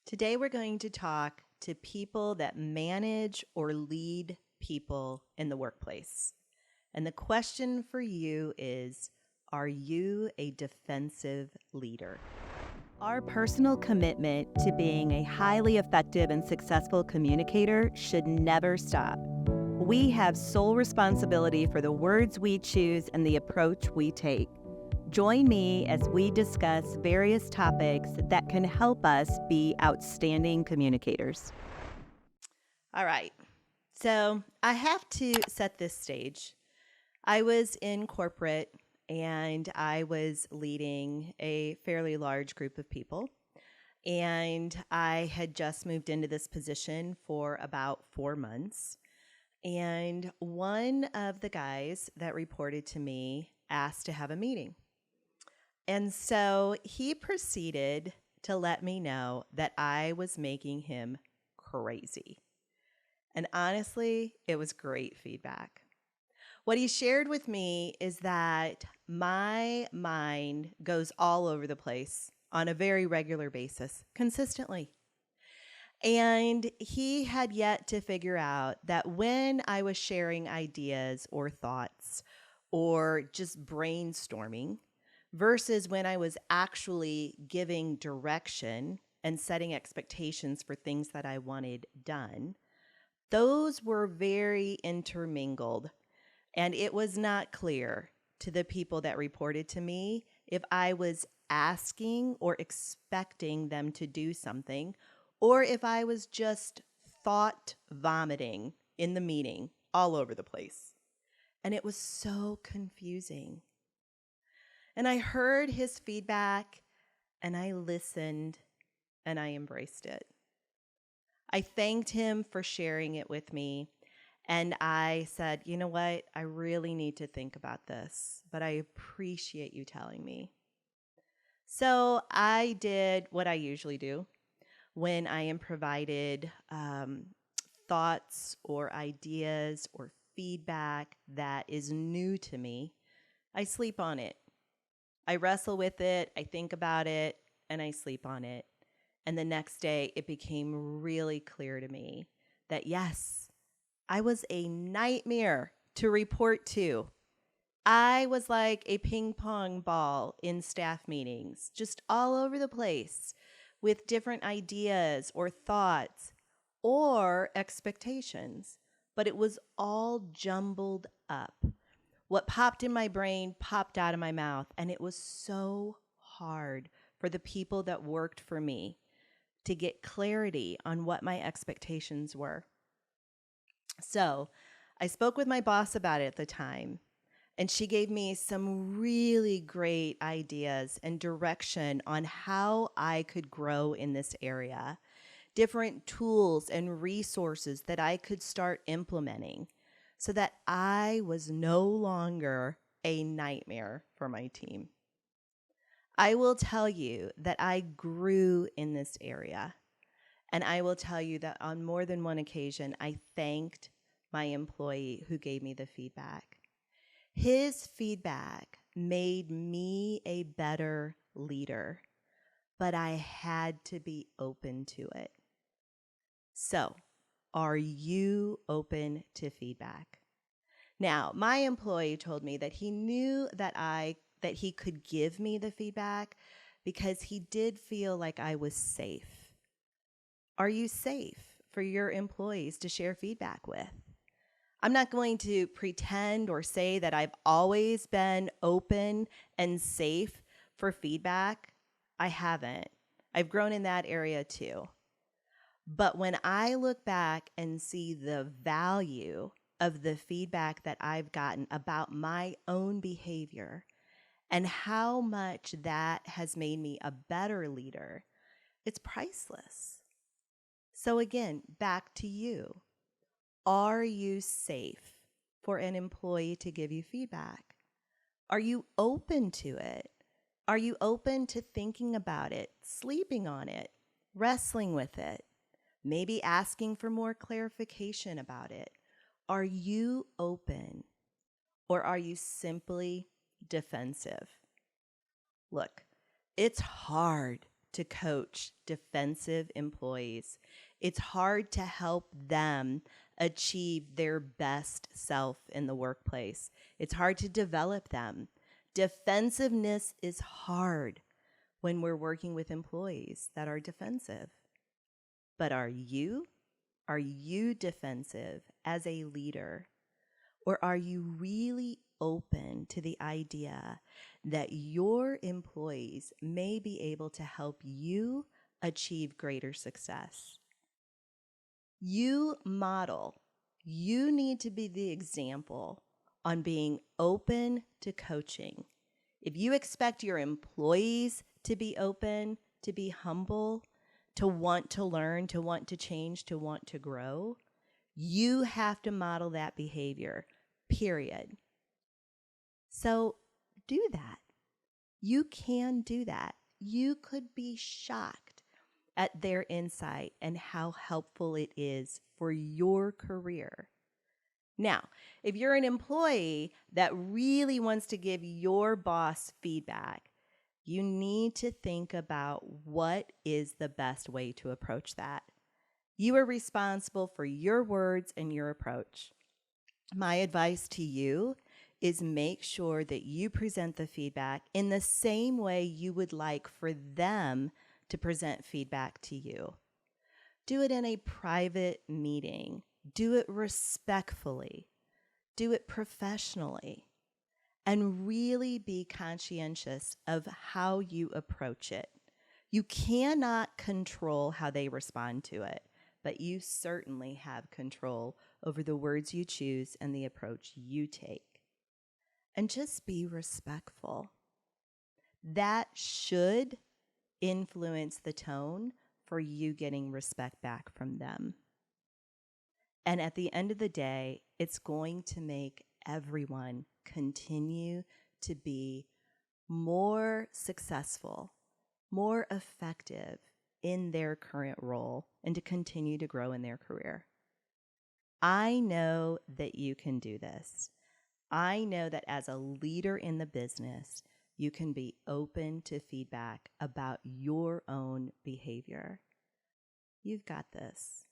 Today, we're going to talk to people that manage or lead people in the workplace. And the question for you is, are you a defensive leader? Our personal commitment to being a highly effective and successful communicator should never stop. We have sole responsibility for the words we choose and the approach we take. Join me as we discuss various topics that can help us be outstanding communicators. All right, so I have to set this stage. I was in corporate and I was leading a fairly large group of people. And I had just moved into this position for about 4 months. And one of the guys that reported to me asked to have a meeting. And so he proceeded to let me know that I was making him crazy. And honestly, it was great feedback. What he shared with me is that my mind goes all over the place on a very regular basis, consistently. And he had yet to figure out that when I was sharing ideas or thoughts or just brainstorming, versus when I was actually giving direction and setting expectations for things that I wanted done, those were very intermingled. And it was not clear to the people that reported to me if I was asking or expecting them to do something, or if I was just thought vomiting in the meeting all over the place. And it was so confusing. And I heard his feedback, and I listened, and I embraced it. I thanked him for sharing it with me, and I said, you know what? I really need to think about this, but I appreciate you telling me. So I did what I usually do when I am provided thoughts or ideas or feedback that is new to me. I sleep on it. I wrestle with it, I think about it, and I sleep on it. And the next day, it became really clear to me that yes, I was a nightmare to report to. I was like a ping pong ball in staff meetings, just all over the place with different ideas or thoughts or expectations, but it was all jumbled up. What popped in my brain popped out of my mouth, and it was so hard for the people that worked for me to get clarity on what my expectations were. So I spoke with my boss about it at the time, and she gave me some really great ideas and direction on how I could grow in this area, different tools and resources that I could start implementing, so that I was no longer a nightmare for my team. I will tell you that I grew in this area, and I will tell you that on more than one occasion, I thanked my employee who gave me the feedback. His feedback made me a better leader, but I had to be open to it. So, are you open to feedback? Now, my employee told me that he knew that he could give me the feedback because he did feel like I was safe. Are you safe for your employees to share feedback with? I'm not going to pretend or say that I've always been open and safe for feedback. I haven't. I've grown in that area too. But when I look back and see the value of the feedback that I've gotten about my own behavior and how much that has made me a better leader, it's priceless. So again, back to you. Are you safe for an employee to give you feedback? Are you open to it? Are you open to thinking about it, sleeping on it, wrestling with it? Maybe asking for more clarification about it. Are you open, or are you simply defensive? Look, it's hard to coach defensive employees. It's hard to help them achieve their best self in the workplace. It's hard to develop them. Defensiveness is hard when we're working with employees that are defensive. But are you? Are you defensive as a leader? Or are you really open to the idea that your employees may be able to help you achieve greater success? You model. You need to be the example on being open to coaching. If you expect your employees to be open, to be humble, to want to learn, to want to change, to want to grow, you have to model that behavior, period. So do that. You can do that. You could be shocked at their insight and how helpful it is for your career. Now, if you're an employee that really wants to give your boss feedback, you need to think about what is the best way to approach that. You are responsible for your words and your approach. My advice to you is make sure that you present the feedback in the same way you would like for them to present feedback to you. Do it in a private meeting. Do it respectfully. Do it professionally. And really be conscientious of how you approach it. You cannot control how they respond to it, but you certainly have control over the words you choose and the approach you take. And just be respectful. That should influence the tone for you getting respect back from them. And at the end of the day, it's going to make everyone continue to be more successful, more effective in their current role, and to continue to grow in their career. I know that you can do this. I know that as a leader in the business, you can be open to feedback about your own behavior. You've got this.